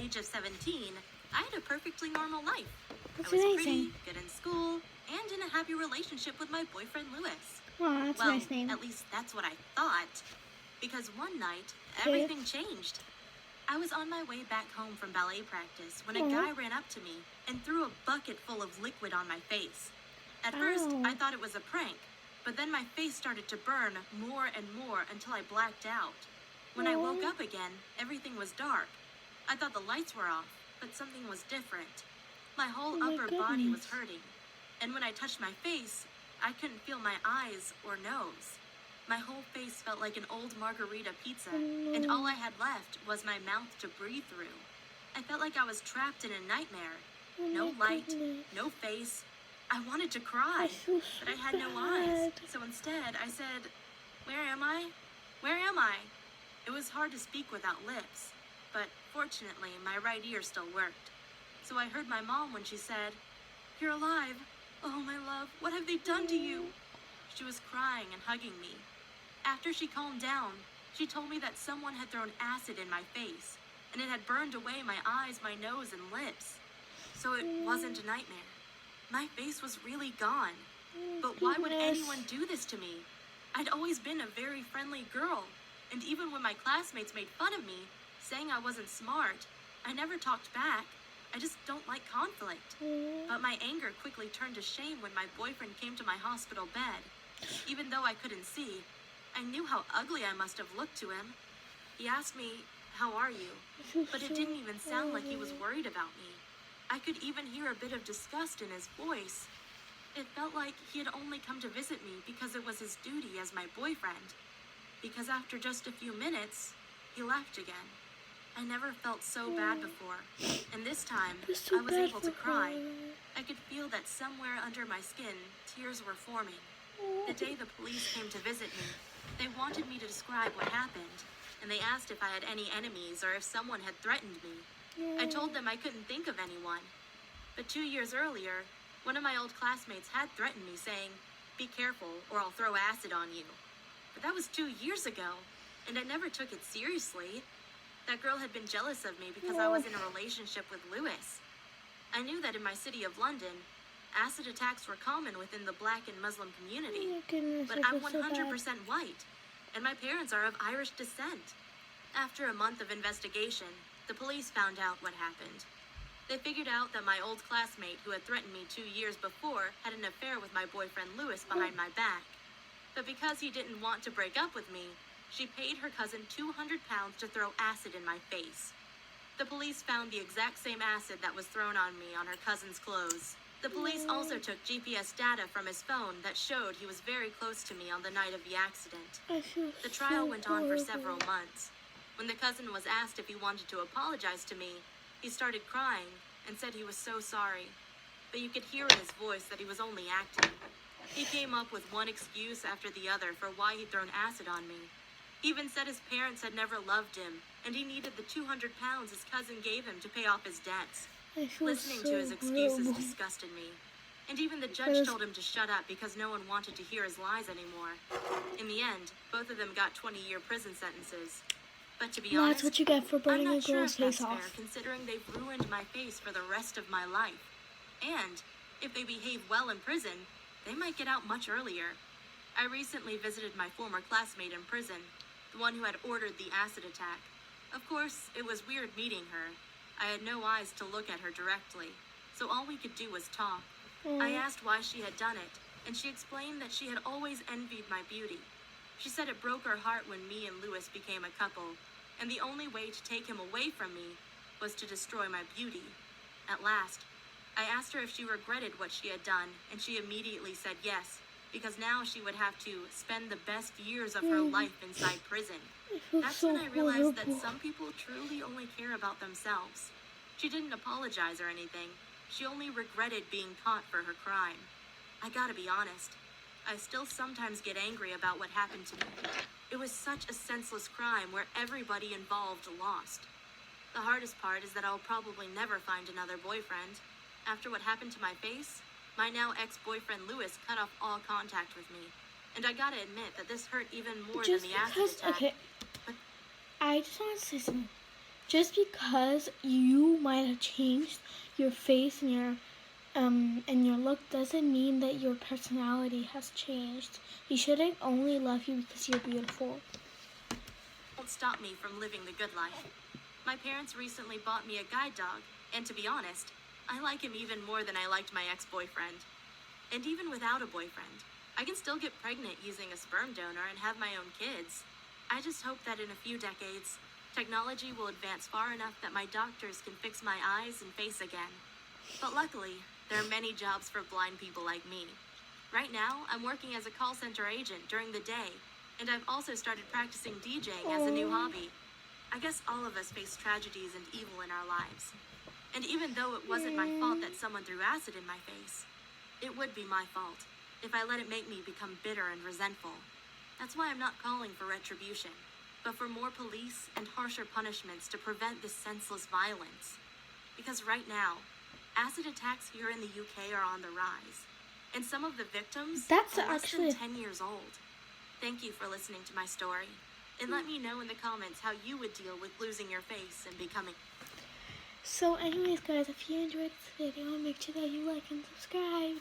age of 17, I had a perfectly normal life. That's I was amazing. pretty, good in school, and in a happy relationship with my boyfriend Lewis. Aw, that's Well, a nice name. at least that's what I thought. Because one night, Okay. everything changed. I was on my way back home from ballet practice when a Aw. guy ran up to me and threw a bucket full of liquid on my face. At first, Ow. I thought it was a prank, but then my face started to burn more and more until I blacked out. When I woke Aw. up again, everything was dark. I thought the lights were off, but something was different. My whole Oh my upper body was goodness. hurting, and when I touched my face, I couldn't feel my eyes or nose. My whole face felt like an old margarita pizza, and all I had left was my mouth to breathe through. I felt like I was trapped in a nightmare. Oh No my light, goodness. no face. I wanted to cry, I feel but I had so no eyes. bad. So instead, I said, "Where am I? Where am I?" It was hard to speak without lips, but fortunately, my right ear still worked. So I heard my mom when she said, "You're alive. Oh, my love, what have they done to you?" She was crying and hugging me. After she calmed down, she told me that someone had thrown acid in my face, and it had burned away my eyes, my nose, and lips. So it wasn't a nightmare. My face was really gone. But why would anyone do this to me? I'd always been a very friendly girl, and even when my classmates made fun of me, saying I wasn't smart, I never talked back. I just don't like conflict. But my anger quickly turned to shame when my boyfriend came to my hospital bed. Even though I couldn't see, I knew how ugly I must have looked to him. He asked me, "How are you?" But it didn't even sound like he was worried about me. I could even hear a bit of disgust in his voice. It felt like he had only come to visit me because it was his duty as my boyfriend. Because after just a few minutes, he left again. I never felt so bad before, and this time, I was able to cry. I could feel that somewhere under my skin, tears were forming. The day the police came to visit me, they wanted me to describe what happened, and they asked if I had any enemies or if someone had threatened me. I told them I couldn't think of anyone. But 2 years earlier, one of my old classmates had threatened me, saying, "Be careful or I'll throw acid on you." But that was 2 years ago, and I never took it seriously. That girl had been jealous of me because I was in a relationship with Lewis. I knew that in my city of London, acid attacks were common within the Black and Muslim community. Oh my goodness, But I I'm feel so bad. 100% white, and my parents are of Irish descent. After a month of investigation, the police found out what happened. They figured out that my old classmate who had threatened me 2 years before had an affair with my boyfriend Lewis behind my back. But because he didn't want to break up with me, she paid her cousin 200 pounds to throw acid in my face. The police found the exact same acid that was thrown on me on her cousin's clothes. The police also took GPS data from his phone that showed he was very close to me on the night of the accident. I feel The trial so went on for horrible. several months. When the cousin was asked if he wanted to apologize to me, he started crying and said he was so sorry. But you could hear in his voice that he was only acting. He came up with one excuse after the other for why he'd thrown acid on me. He even said his parents had never loved him, and he needed the 200 pounds his cousin gave him to pay off his debts. I feel Listening so to his excuses horrible. disgusted me. And even the judge Because- told him to shut up because no one wanted to hear his lies anymore. In the end, both of them got 20-year prison sentences. But to be That's honest, what you get for I'm burning a not sure girl's if that's face fair off. considering they've ruined my face for the rest of my life. And if they behave well in prison, they might get out much earlier. I recently visited my former classmate in prison, the one who had ordered the acid attack. Of course, it was weird meeting her. I had no eyes to look at her directly, so all we could do was talk. I asked why she had done it, and she explained that she had always envied my beauty. She said it broke her heart when me and Lewis became a couple, and the only way to take him away from me was to destroy my beauty. At last, I asked her if she regretted what she had done, and she immediately said yes, because now she would have to spend the best years of her life inside prison. I feel That's so when I realized that horrible. some people truly only care about themselves. She didn't apologize or anything. She only regretted being caught for her crime. I gotta be honest. I still sometimes get angry about what happened to me. It was such a senseless crime where everybody involved lost. The hardest part is that I'll probably never find another boyfriend. After what happened to my face, my now ex-boyfriend Lewis cut off all contact with me. And I gotta admit that this hurt even more than Just the acid because, attack. okay, But I just want to say something. just because you might have changed your face and your look doesn't mean that your personality has changed. You shouldn't only love you because you're beautiful. Won't stop me from living the good life. My parents recently bought me a guide dog, and to be honest, I like him even more than I liked my ex-boyfriend. And even without a boyfriend, I can still get pregnant using a sperm donor and have my own kids. I just hope that in a few decades, technology will advance far enough that my doctors can fix my eyes and face again. But luckily, there are many jobs for blind people like me. Right now, I'm working as a call center agent during the day, and I've also started practicing DJing as a new hobby. I guess all of us face tragedies and evil in our lives. And even though it wasn't my fault that someone threw acid in my face, it would be my fault if I let it make me become bitter and resentful. That's why I'm not calling for retribution, but for more police and harsher punishments to prevent this senseless violence. Because right now, acid attacks here in the UK are on the rise, and some of the victims That's are less actually than 10 years old. Thank you for listening to my story, and let me know in the comments how you would deal with losing your face and becoming... So anyways guys, if you enjoyed this video, make sure that you like and subscribe.